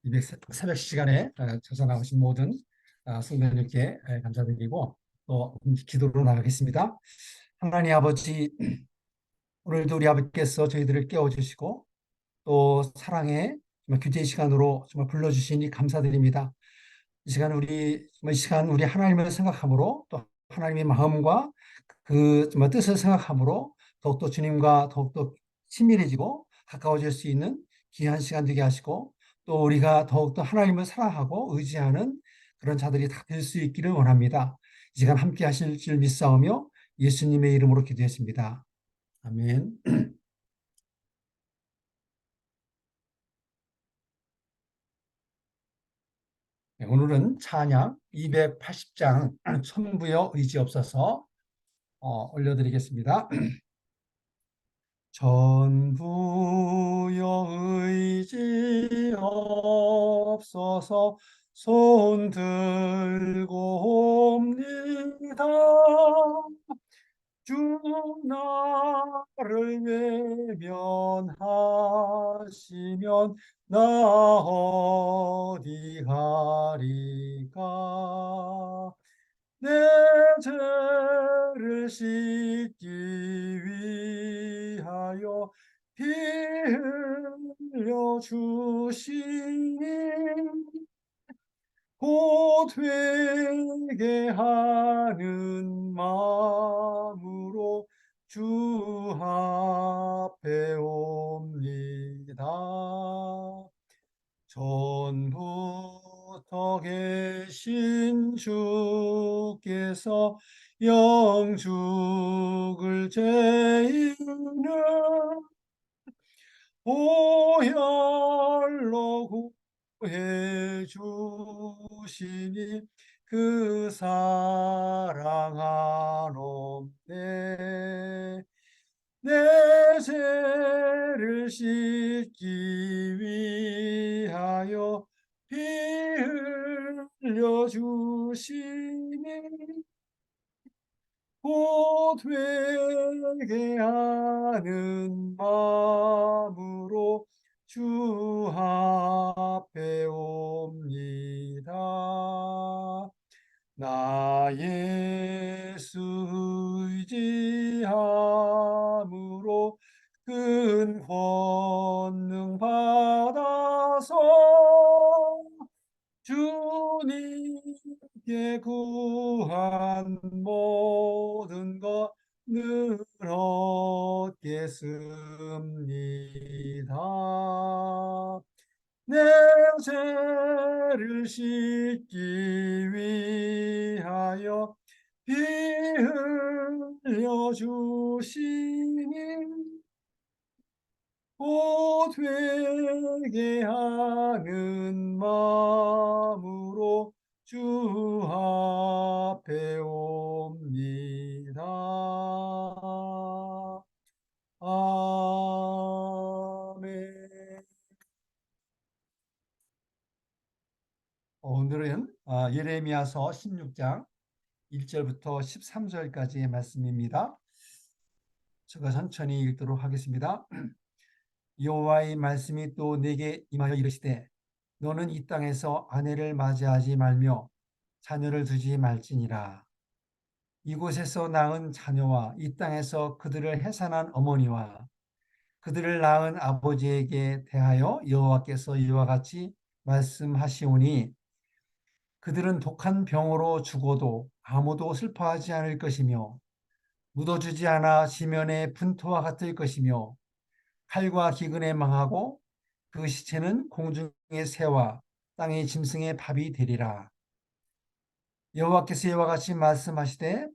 200 새벽 시간에 찾아나오신 모든 성도님께 감사드리고 또 기도로 나가겠습니다. 하나님 아버지, 오늘도 우리 아버지께서 저희들을 깨워주시고 또 사랑의 정말 규제의 시간으로 정말 불러주시니 감사드립니다. 이 시간 우리 하나님을 생각함으로 또 하나님의 마음과 그 정말 뜻을 생각함으로 더욱더 주님과 더욱더 친밀해지고 가까워질 수 있는 귀한 시간 되게 하시고 또 우리가 더욱더 하나님을 사랑하고 의지하는 그런 자들이 다 될 수 있기를 원합니다. 이 시간 함께 하실 줄 믿사오며 예수님의 이름으로 기도했습니다. 아멘. 네, 오늘은 찬양 280장 천부여 의지 없어서 올려드리겠습니다. 전부여 의지 없어서 손 들고 옵니다. 주 나를 외면하시면 나 어디 가리까. 내 죄를 씻기 위하여 피 흘려 주시니 곧 회개하는 마음으로 주 앞에 옵니다. 전부터 계신 주께서 영죽을 죄인을 보혈로 구해 주시니 그 사랑 한없네. 내 죄를 씻기 위하여 피 흘려 주시니 곧 회개하는 마음으로 주 앞에 옵니다. 나 예수 의지함으로 큰 권능 받아서 주님께 구한 모든 것 늘 얻겠습니다. 내 죄를 씻기 위하여 피 흘려 주시니 곧 회개하는 마음으로 주 앞에 옵니다. 아멘. 오늘은 예레미야서 16장 1절부터 13절까지의 말씀입니다. 제가 천천히 읽도록 하겠습니다. 여호와의 말씀이 또 내게 임하여 이르시되 너는 이 땅에서 아내를 맞이하지 말며 자녀를 두지 말지니라. 이곳에서 낳은 자녀와 이 땅에서 그들을 해산한 어머니와 그들을 낳은 아버지에게 대하여 여호와께서 이와 같이 말씀하시오니 그들은 독한 병으로 죽어도 아무도 슬퍼하지 않을 것이며 묻어주지 않아 지면의 분토와 같을 것이며 칼과 기근에 망하고 그 시체는 공중의 새와 땅의 짐승의 밥이 되리라. 여호와께서 이와 같이 말씀하시되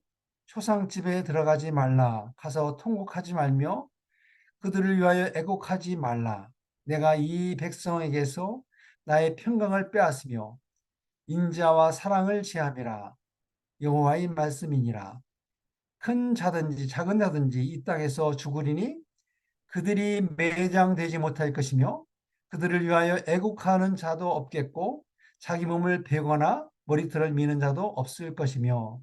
초상집에 들어가지 말라. 가서 통곡하지 말며 그들을 위하여 애곡하지 말라. 내가 이 백성에게서 나의 평강을 빼앗으며 인자와 사랑을 제함이라. 여호와의 말씀이니라. 큰 자든지 작은 자든지 이 땅에서 죽으리니 그들이 매장되지 못할 것이며 그들을 위하여 애국하는 자도 없겠고 자기 몸을 베거나 머리털을 미는 자도 없을 것이며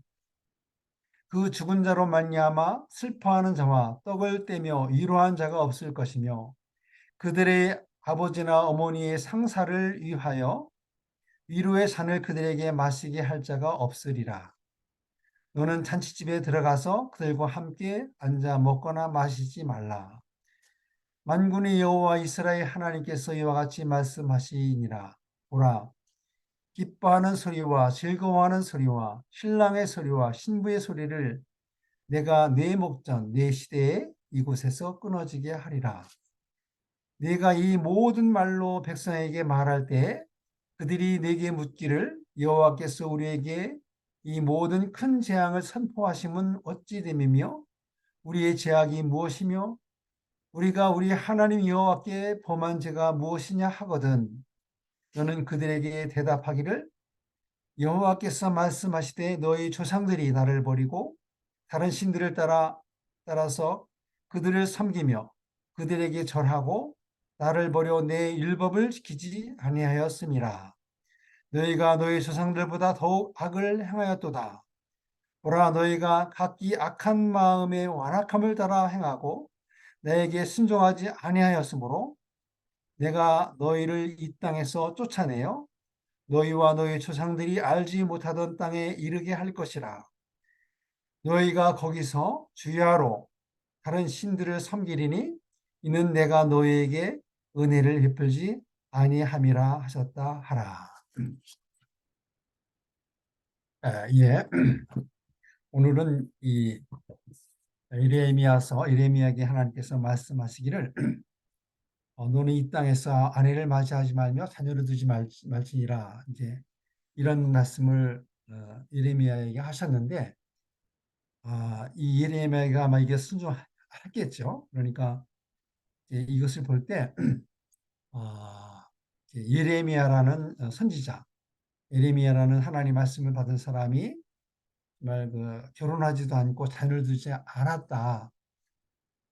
그 죽은 자로 말미암아 슬퍼하는 자와 떡을 떼며 위로한 자가 없을 것이며 그들의 아버지나 어머니의 상사를 위하여 위로의 잔을 그들에게 마시게 할 자가 없으리라. 너는 잔치집에 들어가서 그들과 함께 앉아 먹거나 마시지 말라. 만군의 여호와 이스라엘 하나님께서 이와 같이 말씀하시니라. 보라, 기뻐하는 소리와 즐거워하는 소리와 신랑의 소리와 신부의 소리를 내가 내 목전 내 시대에 이곳에서 끊어지게 하리라. 내가 이 모든 말로 백성에게 말할 때 그들이 내게 묻기를 여호와께서 우리에게 이 모든 큰 재앙을 선포하심은 어찌 됨이며 우리의 죄악이 무엇이며 우리가 우리 하나님 여호와께 범한 죄가 무엇이냐 하거든. 너는 그들에게 대답하기를 여호와께서 말씀하시되 너희 조상들이 나를 버리고 다른 신들을 따라서 그들을 섬기며 그들에게 절하고 나를 버려 내 율법을 지키지 아니하였음이라. 너희가 너희 조상들보다 더욱 악을 행하였도다. 보라, 너희가 각기 악한 마음의 완악함을 따라 행하고 나에게 순종하지 아니하였으므로 내가 너희를 이 땅에서 쫓아내어 너희와 너희 조상들이 알지 못하던 땅에 이르게 할 것이라. 너희가 거기서 주야로 다른 신들을 섬기리니 이는 내가 너희에게 은혜를 베풀지 아니함이라 하셨다 하라. 예. 오늘은 이 이레미야에게 하나님께서 말씀하시기를 너는 이 땅에서 아내를 맞이하지 말며 자녀를 두지 말지니라, 이제 이런 말씀을 예레미야에게 하셨는데, 이 예레미야가 아마 이게 순종하겠죠. 그러니까 이제 이것을 볼 때 예레미야라는 선지자, 예레미야라는 하나님 말씀을 받은 사람이 정말 결혼하지도 않고 자녀를 두지 않았다.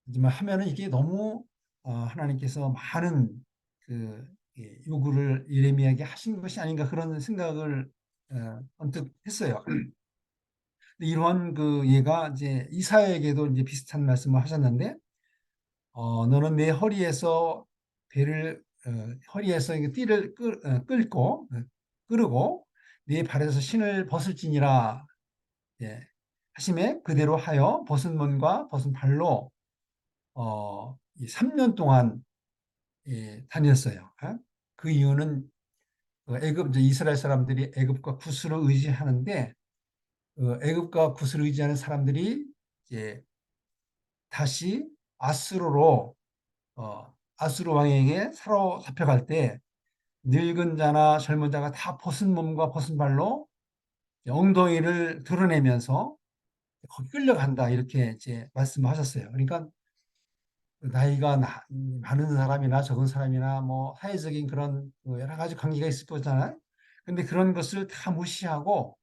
하지만 하면은 이게 너무 하나님께서 많은 그 요구를 예레미야에게 하신 것이 아닌가, 그런 생각을 언뜻 했어요. 이러한 예가 이제 이사야에게도 이제 비슷한 말씀을 하셨는데, 너는 내 허리에서 허리에서 띠를 끌고 끄르고 네 발에서 신을 벗을지니라, 예, 하심에 그대로 하여 벗은 몸과 벗은 발로 3년 동안 다녔어요. 그 이유는 이제 이스라엘 사람들이 애굽과 구스를 의지하는데, 애굽과 구스를 의지하는 사람들이 이제 다시 아수르로 아수르 왕에게 사로잡혀갈 때 늙은 자나 젊은 자가 다 벗은 몸과 벗은 발로 엉덩이를 드러내면서 거기 끌려간다, 이렇게 이제 말씀하셨어요. 그러니까 나이가 많은 사람이나 적은 사람이나 뭐 사회적인 그런 여러 가지 관계가 있을 거잖아요. 근데 그런 것을 다 무시하고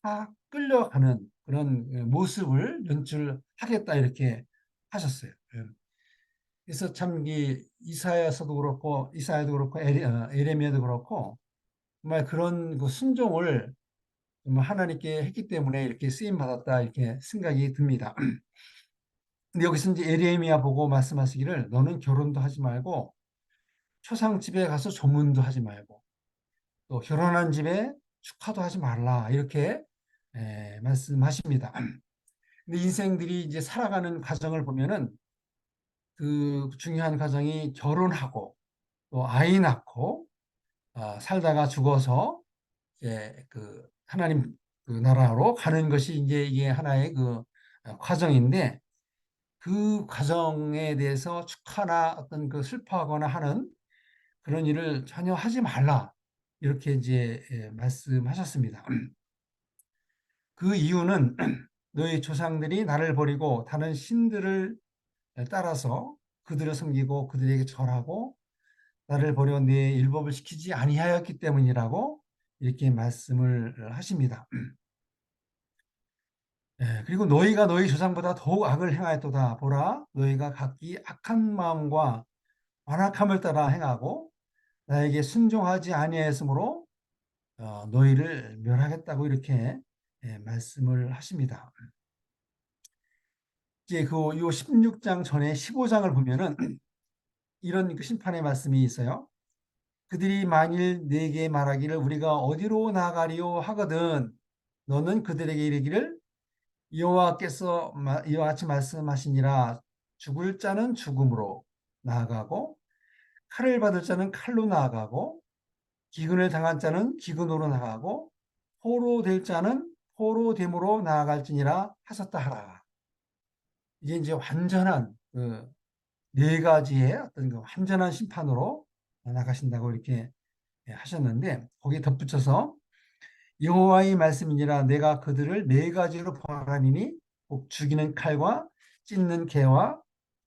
다 끌려가는 그런 모습을 연출하겠다, 이렇게 하셨어요. 그래서 참 이사야서도 그렇고 이사야도 그렇고 에레미야도 그렇고 정말 그런 순종을 정말 하나님께 했기 때문에 이렇게 쓰임 받았다, 이렇게 생각이 듭니다. 근데 여기서 이제 에레미야 보고 말씀하시기를 너는 결혼도 하지 말고 초상 집에 가서 조문도 하지 말고 또 결혼한 집에 축하도 하지 말라, 이렇게 말씀하십니다. 근데 인생들이 이제 살아가는 과정을 보면은 그 중요한 과정이 결혼하고 또 아이 낳고 살다가 죽어서 이제 하나님 나라로 가는 것이 이제 이게 하나의 과정인데, 그 과정에 대해서 축하나 어떤 슬퍼하거나 하는 그런 일을 전혀 하지 말라, 이렇게 이제 말씀하셨습니다. 그 이유는 너희 조상들이 나를 버리고 다른 신들을 따라서 그들을 섬기고 그들에게 절하고 나를 버려 내 율법을 지키지 아니하였기 때문이라고 이렇게 말씀을 하십니다. 그리고 너희가 너희 조상보다 더욱 악을 행하였도다. 보라, 너희가 각기 악한 마음과 완악함을 따라 행하고 나에게 순종하지 아니하였으므로 너희를 멸하겠다고, 이렇게 말씀을 하십니다. 이제 요 16장 전에 15장을 보면은 이런 그 심판의 말씀이 있어요. 그들이 만일 내게 말하기를 우리가 어디로 나가리요 하거든 너는 그들에게 이르기를 여호와께서 이와 같이 말씀하시니라 죽을 자는 죽음으로 나아가고 칼을 받을 자는 칼로 나아가고 기근을 당한 자는 기근으로 나아가고 포로될 자는 포로됨으로 나아갈지니라 하셨다 하라. 이게 이제 완전한 그 네 가지의 어떤 그 완전한 심판으로 나가신다고 이렇게 하셨는데 거기에 덧붙여서 여호와의 말씀이니라 내가 그들을 네 가지로 벌하리니 곧 죽이는 칼과 찢는 개와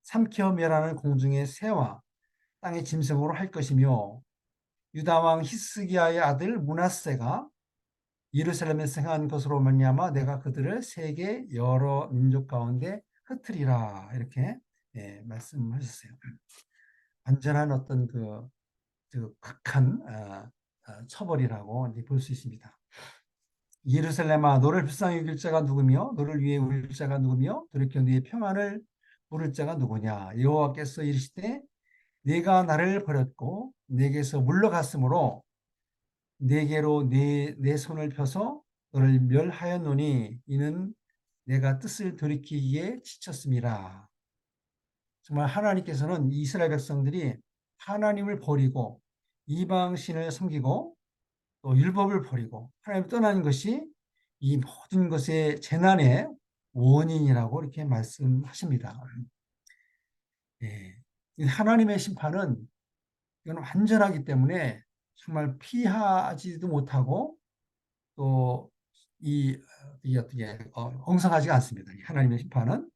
삼켜 멸하는 공중의 새와 땅의 짐승으로 할 것이며 유다 왕 히스기야의 아들 므낫세가 예루살렘에서 행한 것으로 말미암아 내가 그들을 세계 여러 민족 가운데 흩으리라 이렇게 말씀하셨어요. 완전한 어떤 그 극한 처벌이라고 볼 수 있습니다. 예루살렘아 너를 불쌍히 여길 자가 누구며 너를 위해 울릴 자가 누구며 돌이켜 네의 평안을 부를 자가 누구냐 여호와께서 이르시되 네가 나를 버렸고 내게서 물러갔으므로 내게로 내 손을 펴서 너를 멸하였노니 이는 내가 뜻을 돌이키기에 지쳤음이라. 정말 하나님께서는 이스라엘 백성들이 하나님을 버리고 이방신을 섬기고 또 율법을 버리고 하나님을 떠나는 것이 이 모든 것의 재난의 원인이라고 이렇게 말씀하십니다. 하나님의 심판은 이건 완전하기 때문에 정말 피하지도 못하고 또 이 어떻게 엉성하지가 않습니다. 하나님의 심판은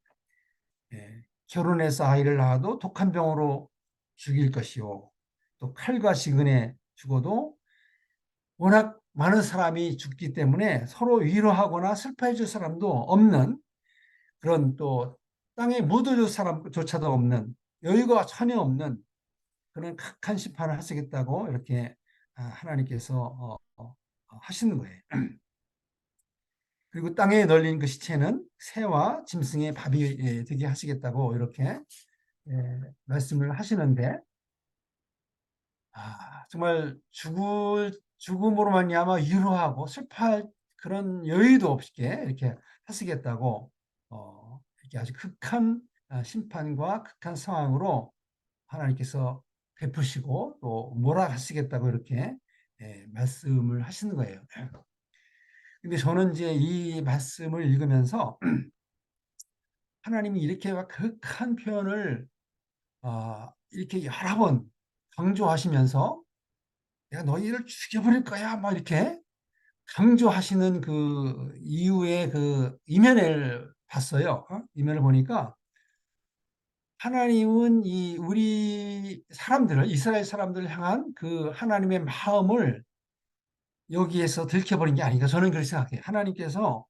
결혼해서 아이를 낳아도 독한 병으로 죽일 것이요 또 칼과 시근에 죽어도 워낙 많은 사람이 죽기 때문에 서로 위로하거나 슬퍼해 줄 사람도 없는 그런 또 땅에 묻어줄 사람조차도 없는 여유가 전혀 없는 그런 극한 심판을 하시겠다고 이렇게 하나님께서 하시는 거예요. 그리고 땅에 널린 그 시체는 새와 짐승의 밥이 되게 하시겠다고 이렇게 말씀을 하시는데 정말 죽음으로 말미암아 위로하고 슬퍼할 그런 여유도 없게 이렇게 하시겠다고 이렇게 아주 극한 심판과 극한 상황으로 하나님께서 베푸시고 또 몰아가시겠다고 이렇게 말씀을 하시는 거예요. 근데 저는 이제 이 말씀을 읽으면서 하나님이 이렇게 극한 표현을 이렇게 여러 번 강조하시면서 내가 너희를 죽여버릴 거야 막 이렇게 강조하시는 그 이유의 그 이면을 봤어요. 이면을 보니까 하나님은 이 우리 사람들을 이스라엘 사람들을 향한 그 하나님의 마음을 여기에서 들켜버린 게 아닌가 저는 그렇게 생각해요. 하나님께서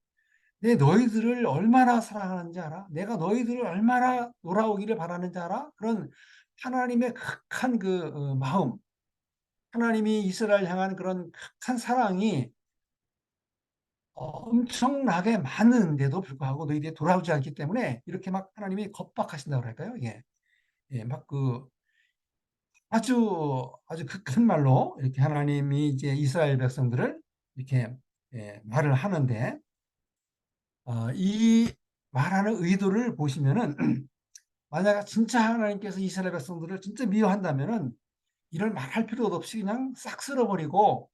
내 너희들을 얼마나 사랑하는지 알아? 내가 너희들을 얼마나 돌아오기를 바라는지 알아? 그런 하나님의 극한 그 마음, 하나님이 이스라엘 향한 그런 극한 사랑이 엄청나게 많은데도 불구하고 너희들이 돌아오지 않기 때문에 이렇게 막 하나님이 겁박하신다고 할까요? 예. 예, 막 아주 극한 말로 이렇게 하나님이 이제 이스라엘 백성들을 이렇게 말을 하는데 이 말하는 의도를 보시면은 만약 진짜 하나님께서 이스라엘 백성들을 진짜 미워한다면은 이를 말할 필요도 없이 그냥 싹 쓸어버리고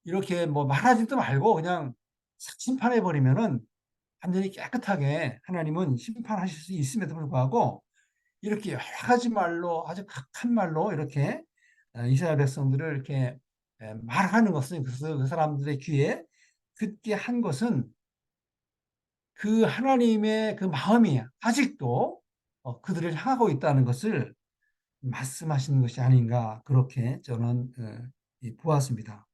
이렇게 뭐 말하지도 말고 그냥 싹 심판해 버리면은 완전히 깨끗하게 하나님은 심판하실 수 있음에도 불구하고 이렇게 여러 가지 말로 아주 극한 말로 이렇게 이스라엘 백성들을 이렇게 말하는 것은 그래서 그 사람들의 귀에 듣게 한 것은 그 하나님의 그 마음이 아직도 그들을 향하고 있다는 것을 말씀하시는 것이 아닌가 그렇게 저는 보았습니다.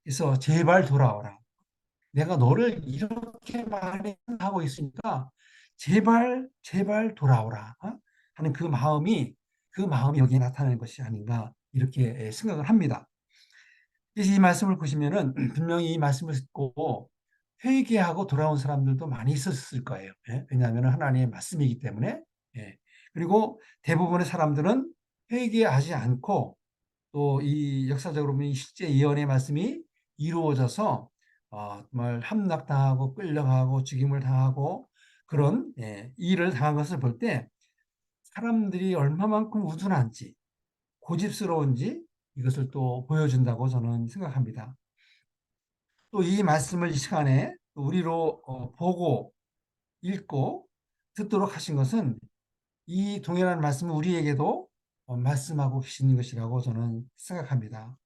그래서 제발 돌아오라. 내가 너를 이렇게 많이 하고 있으니까 제발 제발 돌아오라 하는 그 마음이 여기에 나타나는 것이 아닌가 이렇게 생각을 합니다. 그래서 이 말씀을 보시면은 분명히 이 말씀을 듣고 회개하고 돌아온 사람들도 많이 있었을 거예요. 왜냐하면 하나님의 말씀이기 때문에. 그리고 대부분의 사람들은 회개하지 않고 또 이 역사적으로 보면 실제 예언의 말씀이 이루어져서 정말 함락당하고 끌려가고 죽임을 당하고 그런 일을 당한 것을 볼 때 사람들이 얼마만큼 우둔한지 고집스러운지 이것을 또 보여준다고 저는 생각합니다. 또 이 말씀을 이 시간에 우리로 보고 읽고 듣도록 하신 것은 이 동일한 말씀을 우리에게도 말씀하고 계시는 것이라고 저는 생각합니다.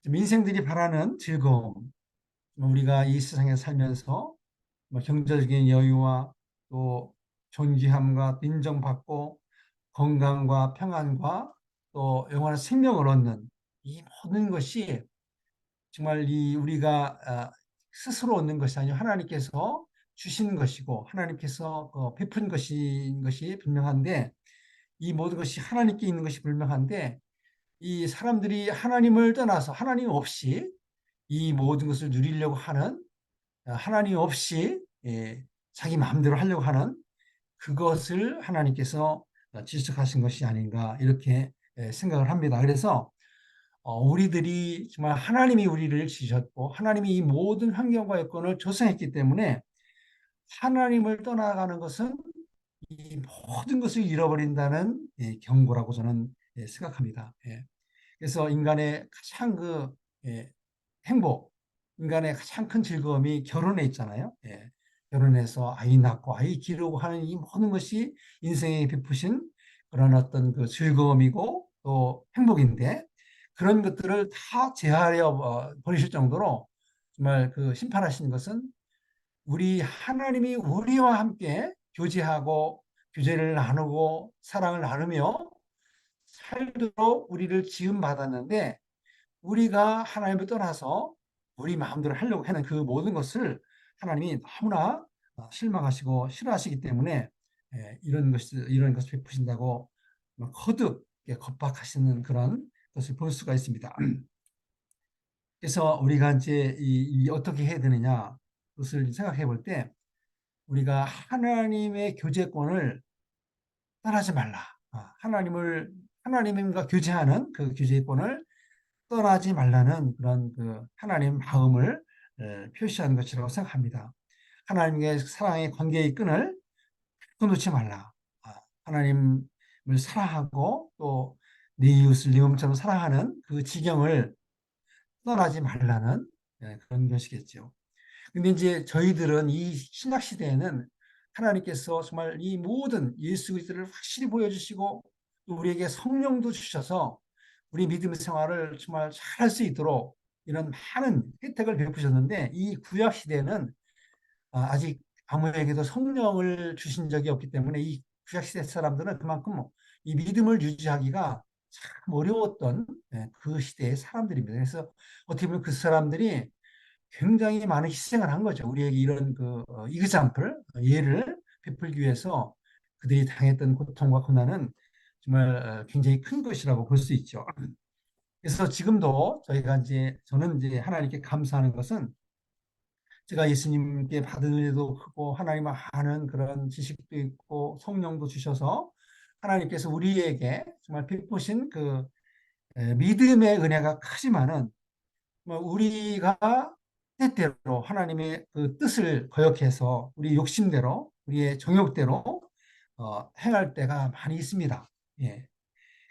인생들이 바라는 즐거움, 우리가 이 세상에 살면서 경제적인 여유와 또 존귀함과 인정받고 건강과 평안과 또 영원한 생명을 얻는 이 모든 것이 정말 이 우리가 스스로 얻는 것이 아니고 하나님께서 주신 것이고 하나님께서 베푼 것인 것이 분명한데 이 모든 것이 하나님께 있는 것이 분명한데 이 사람들이 하나님을 떠나서 하나님 없이 이 모든 것을 누리려고 하는 하나님 없이 자기 마음대로 하려고 하는 그것을 하나님께서 지적하신 것이 아닌가 이렇게 생각을 합니다. 그래서 우리들이 정말 하나님이 우리를 지으셨고 하나님이 이 모든 환경과 여건을 조성했기 때문에 하나님을 떠나가는 것은 이 모든 것을 잃어버린다는 경고라고 저는 생각합니다. 그래서 인간의 가장 행복, 인간의 가장 큰 즐거움이 결혼에 있잖아요. 결혼해서 아이 낳고 아이 기르고 하는 이 모든 것이 인생에 베푸신 그런 어떤 그 즐거움이고 또 행복인데 그런 것들을 다 제하려 버리실 정도로 정말 그 심판하신 것은 우리 하나님이 우리와 함께 교제하고 교제를 나누고 사랑을 나누며 살도록 우리를 지음 받았는데 우리가 하나님을 떠나서 우리 마음대로 하려고 하는 그 모든 것을 하나님이 너무나 실망하시고 싫어하시기 때문에 이런 것을 베푸신다고 거듭 겁박하시는 그런 것을 볼 수가 있습니다. 그래서 우리가 이제 어떻게 해야 되느냐 그것을 생각해 볼 때 우리가 하나님의 교제권을 떠나지 말라. 하나님과 교제하는 그 교제권을 떠나지 말라는 그런 그 하나님 마음을 표시한 것이라고 생각합니다. 하나님의 사랑의 관계의 끈을 끊지 말라. 하나님을 사랑하고 또 내 이웃을 내 몸처럼 사랑하는 그 지경을 떠나지 말라는 그런 것이겠죠. 근데 이제 저희들은 이 신약 시대에는 하나님께서 정말 이 모든 예수 그리스도를 확실히 보여주시고 또 우리에게 성령도 주셔서 우리 믿음 생활을 정말 잘할 수 있도록 이런 많은 혜택을 베푸셨는데 이 구약 시대는 아직 아무에게도 성령을 주신 적이 없기 때문에 이 구약 시대 사람들은 그만큼 이 믿음을 유지하기가 참 어려웠던 그 시대의 사람들입니다. 그래서 어떻게 보면 그 사람들이 굉장히 많은 희생을 한 거죠. 우리에게 이런 그 이그zample 예를 베풀기 위해서 그들이 당했던 고통과 고난은 정말 굉장히 큰 것이라고 볼 수 있죠. 그래서 지금도 저는 이제 하나님께 감사하는 것은 제가 예수님께 받은 은혜도 크고 하나님을 아는 그런 지식도 있고 성령도 주셔서 하나님께서 우리에게 정말 베푸신 그 믿음의 은혜가 크지만은 우리가 때때로 하나님의 그 뜻을 거역해서 우리 욕심대로 우리의 정욕대로 행할 때가 많이 있습니다. 예.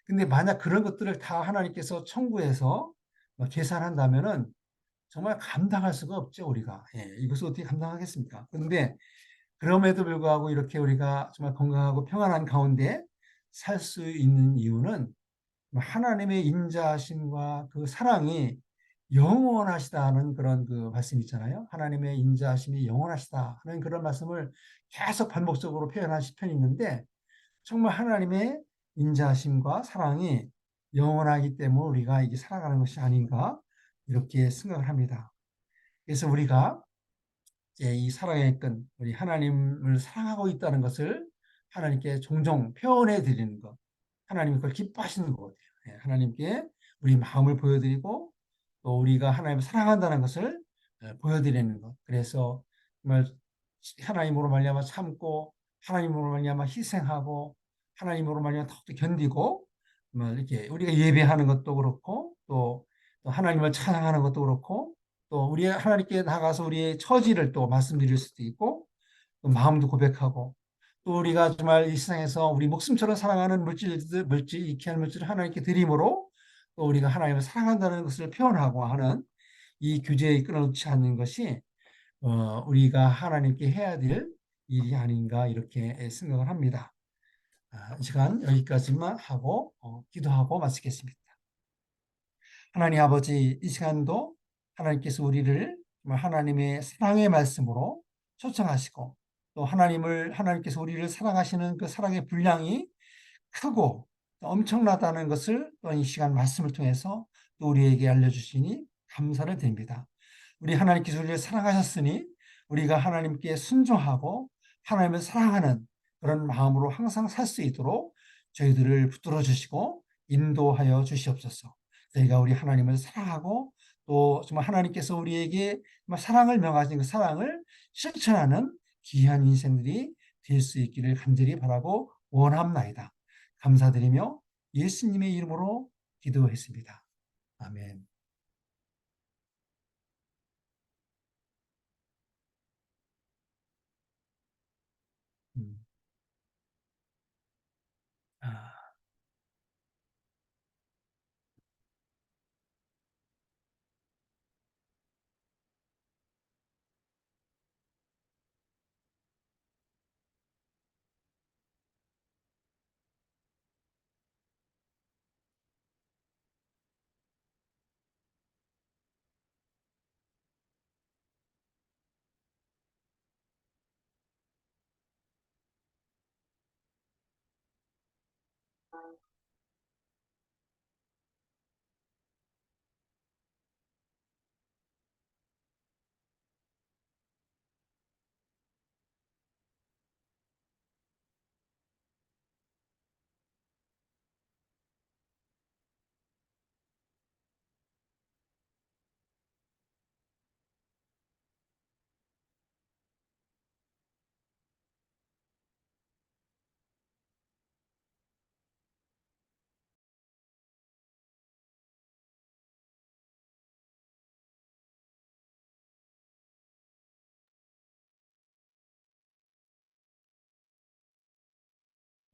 근데 만약 그런 것들을 다 하나님께서 청구해서 계산한다면은 정말 감당할 수가 없죠, 우리가. 이것을 어떻게 감당하겠습니까? 그런데 그럼에도 불구하고 이렇게 우리가 정말 건강하고 평안한 가운데 살 수 있는 이유는 하나님의 인자하심과 그 사랑이 영원하시다는 그런 그 말씀 있잖아요. 하나님의 인자하심이 영원하시다 하는 그런 말씀을 계속 반복적으로 표현한 시편이 있는데 정말 하나님의 인자하심과 사랑이 영원하기 때문에 우리가 이게 살아가는 것이 아닌가 이렇게 생각을 합니다. 그래서 우리가 이제 이 사랑의 끈, 우리 하나님을 사랑하고 있다는 것을 하나님께 종종 표현해 드리는 것, 하나님이 그걸 기뻐하시는 것 같아요. 하나님께 우리 마음을 보여드리고 또 우리가 하나님을 사랑한다는 것을 보여드리는 것. 그래서 정말 하나님으로 말미암아 참고 하나님으로 말미암아 희생하고 하나님으로 말미암아 더욱더 견디고 정말 이렇게 우리가 예배하는 것도 그렇고 또 하나님을 찬양하는 것도 그렇고 또 우리 하나님께 나가서 우리의 처지를 또 말씀드릴 수도 있고 또 마음도 고백하고 또 우리가 정말 이 세상에서 우리 목숨처럼 사랑하는 물질, 이케할 물질을 하나님께 드림으로 또 우리가 하나님을 사랑한다는 것을 표현하고 하는 이 교제에 끊어놓지 않는 것이 우리가 하나님께 해야 될 일이 아닌가 이렇게 생각을 합니다. 이 시간 여기까지만 하고 기도하고 마치겠습니다. 하나님 아버지, 이 시간도 하나님께서 우리를 정말 하나님의 사랑의 말씀으로 초청하시고 또 하나님께서 우리를 사랑하시는 그 사랑의 분량이 크고 엄청나다는 것을 또 이 시간 말씀을 통해서 또 우리에게 알려주시니 감사를 드립니다. 우리 하나님께서 우리를 사랑하셨으니 우리가 하나님께 순종하고 하나님을 사랑하는 그런 마음으로 항상 살 수 있도록 저희들을 붙들어 주시고 인도하여 주시옵소서. 저희가 우리 하나님을 사랑하고 또 정말 하나님께서 우리에게 정말 사랑을 명하신 그 사랑을 실천하는 귀한 인생들이 될 수 있기를 간절히 바라고 원합나이다. 감사드리며 예수님의 이름으로 기도했습니다. 아멘. 음. 아,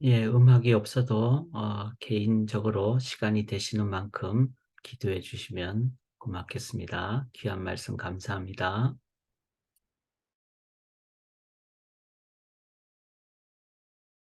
예, 음악이 없어도 개인적으로 시간이 되시는 만큼 기도해 주시면 고맙겠습니다. 귀한 말씀 감사합니다.